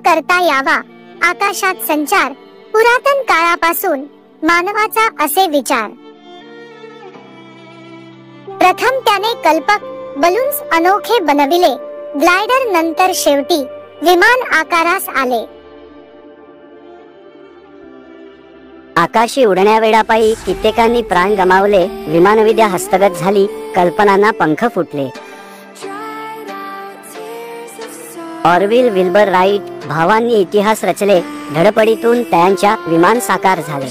करता यावा आकाशात संचार, पुरातन काळापासून मानवाचा असे विचार। प्रथम त्याने कल्पक बलून्स अनोखे बनविले, ग्लायडर नंतर शेवटी विमान आकारास आले। आकाशी उडण्यावेळापायी कित्येकांनी प्राण गमावले, विमानविद्या हस्तगत झाली, कल्पनांना पंख फुटले। ऑरविल विल्बर राईट भावांनी इतिहास रचले, धडपडीतून त्यांच्या विमान साकार झाले।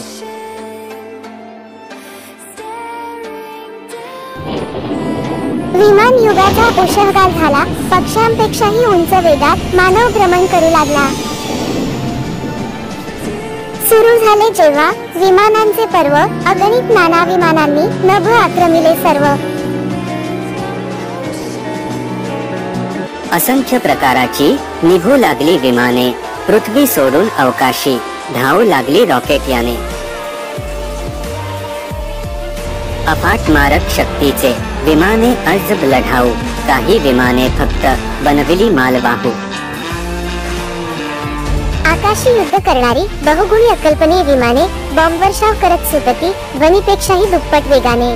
विमान युगाचा उशहगार झाला, पक्ष्यांपेक्षाही उंच वेगात मानव भ्रमण करू लागला। सुरू झाले जेव्हा विमानांचे पर्व, अगणित नाना विमानांनी नभ आक्रमिले सर्व। असंख्य प्रकाराची निघू लागली विमाने, पृथ्वी सोडून अवकाशी धावू लागली रॉकेट याने। अफाट मारक शक्तीचे विमाने अजब लढाऊ, काही विमाने फक्त बनविली मालवाहू। आकाशी युद्ध करणारी बहुगुणी अकल्पनीय विमाने, बॉम्ब वर्षाव करत सुटती ध्वनीपेक्षाही दुप्पट वेगाने।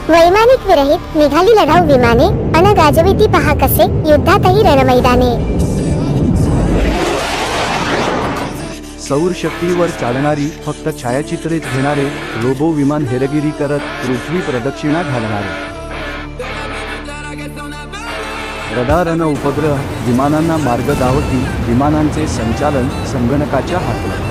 वैमानिक विरहित निघाली लढाऊ विमाने, अन गाजविती पहा कसे युद्धातही रणमैदाने। सौर शक्तीवर चालणारी फक्त छायाचित्रेच घेणारे रोबो विमान हेरगिरी करत पृथ्वी प्रदक्षिणा घालणारे। रडार अन उपग्रह विमानांना मार्ग दावती, विमानांचे संचालन संगणकाच्या हातात।